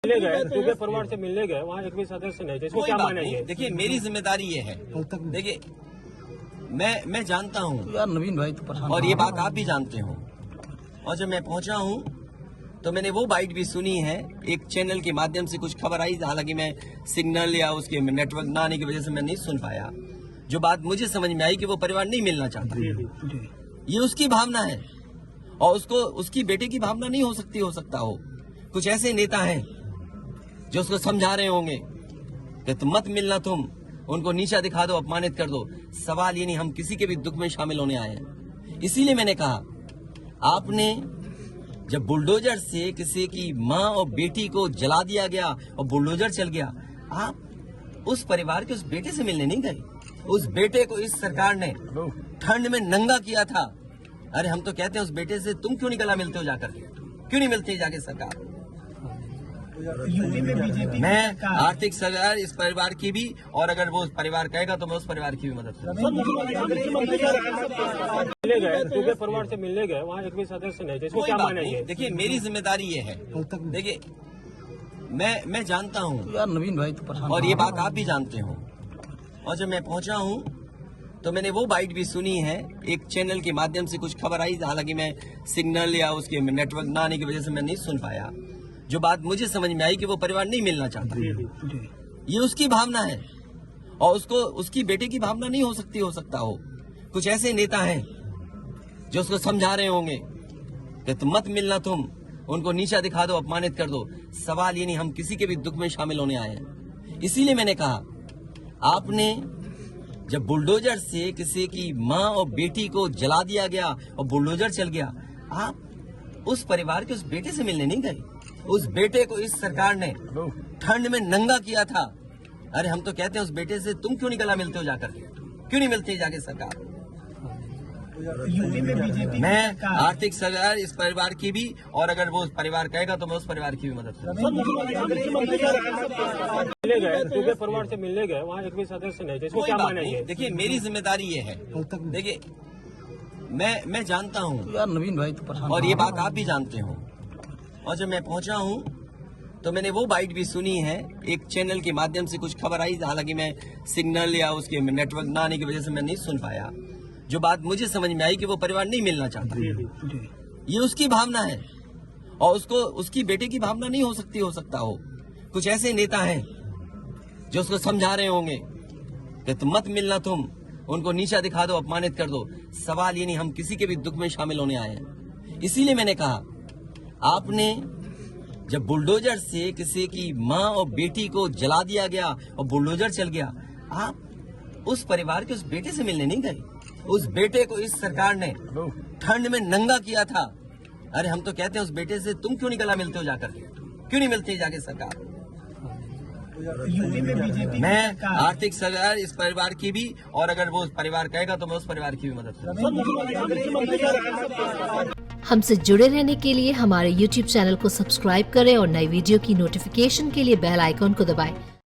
मिलने गए, दूसरे परिवार से मिलने गए, वहाँ एक भी सदस्य नहीं थे, इसको क्या मानेंगे? देखिए मेरी जिम्मेदारी ये है, देखिए मैं जानता हूँ यार नवीन भाई तो परेशान और ये बात आप भी जानते हो। और जब मैं पहुंचा हूँ तो मैंने वो बाइट भी सुनी है, एक चैनल के माध्यम से कुछ खबर आई, हालांकि मैं सिग्नल या उसके नेटवर्क ना आने की वजह से मैं नहीं सुन पाया। जो बात मुझे समझ में आई कि वो परिवार नहीं मिलना चाहता, ये उसकी भावना है और उसको उसकी बेटे की भावना नहीं हो सकता हो। कुछ ऐसे नेता हैं जो उसको समझा रहे होंगे कि तुम मत मिलना, तुम उनको नीचा दिखा दो, अपमानित कर दो। सवाल ये नहीं, हम किसी के भी दुख में शामिल होने आए हैं। इसीलिए मैंने कहा, आपने जब बुलडोजर से किसी की माँ और बेटी को जला दिया गया और बुलडोजर चल गया, आप उस परिवार के उस बेटे से मिलने नहीं गए। उस बेटे को इस सरकार ने ठंड में नंगा किया था। अरे हम तो कहते हैं उस बेटे से तुम क्यों नहीं गला मिलते हो जाकर, क्यों नहीं मिलते जाके सरकार? यूपी में बीजेपी मैं आर्थिक सहायता इस परिवार की भी, और अगर वो उस परिवार कहेगा तो मैं उस परिवार की भी मदद करूंगा। मिलने गए, दूसरे परिवार से मिलने गए, वहाँ एक भी सदस्य नहीं थे, इसको क्या मानेंगे? देखिए मेरी जिम्मेदारी ये है, देखिए मैं जानता हूँ यार नवीन भाई तो परेशान और ये बात आप भी जानते हो। और जब मैं पहुंचा हूँ तो मैंने वो बाइट भी सुनी है, एक चैनल के माध्यम से कुछ खबर आई, हालांकि मैं सिग्नल या उसके नेटवर्क ना आने की वजह से मैं नहीं सुन पाया। जो बात मुझे समझ में आई कि वो परिवार नहीं मिलना चाहता, ये उसकी भावना है और उसको उसकी बेटे की भावना नहीं हो सकता हो। कुछ ऐसे नेता हैं जो उसको समझा रहे होंगे कि तुम मत मिलना, तुम उनको नीचा दिखा दो, अपमानित कर दो। सवाल ये नहीं, हम किसी के भी दुख में शामिल होने आए हैं। इसीलिए मैंने कहा, आपने जब बुलडोजर से किसी की माँ और बेटी को जला दिया गया और बुलडोजर चल गया, आप उस परिवार के उस बेटे से मिलने नहीं गए। उस बेटे को इस सरकार ने ठंड में नंगा किया था। अरे हम तो कहते हैं उस बेटे से तुम क्यों नहीं गला मिलते हो जाकर, क्यों नहीं मिलते जाके सरकार? यूपी में बीजेपी मैं आर्थिक सहायता इस परिवार की भी, और अगर वो उस परिवार कहेगा तो मैं उस परिवार की भी मदद करूंगा। मिलने गए, दूसरे परिवार से मिलने गए, वहाँ एक भी सदस्य नहीं थे, इसको क्या मानेंगे? देखिए मेरी जिम्मेदारी ये है, देखिए मैं जानता हूँ यार नवीन भाई तो परेशान और ये बात आप भी जानते हो। और जब मैं पहुंचा हूँ तो मैंने वो बाइट भी सुनी है, एक चैनल के माध्यम से कुछ खबर आई, हालांकि मैं सिग्नल या उसके नेटवर्क ना आने की वजह से मैं नहीं सुन पाया। जो बात मुझे समझ में आई कि वो परिवार नहीं मिलना चाहता, ये उसकी भावना है और उसको उसकी बेटे की भावना नहीं हो सकता हो। कुछ ऐसे नेता हैं जो उसको समझा रहे होंगे कि तुम मत मिलना, तुम उनको नीचा दिखा दो, अपमानित कर दो। सवाल ये नहीं, हम किसी के भी दुख में शामिल होने आए हैं। इसीलिए मैंने कहा, आपने जब बुलडोजर से किसी की माँ और बेटी को जला दिया गया और बुलडोजर चल गया, आप उस परिवार के उस बेटे से मिलने नहीं गए। उस बेटे को इस सरकार ने ठंड में नंगा किया था। अरे हम तो कहते हैं उस बेटे से तुम क्यों नहीं गला मिलते हो जाकर, क्यों नहीं मिलते जाके सरकार? यूपी में बीजेपी मैं आर्थिक सहायता इस परिवार की भी, और अगर वो उस परिवार कहेगा तो मैं उस परिवार की भी मदद करूंगा। हमसे जुड़े रहने के लिए हमारे YouTube चैनल को सब्सक्राइब करें और नई वीडियो की नोटिफिकेशन के लिए बेल आइकॉन को दबाएं।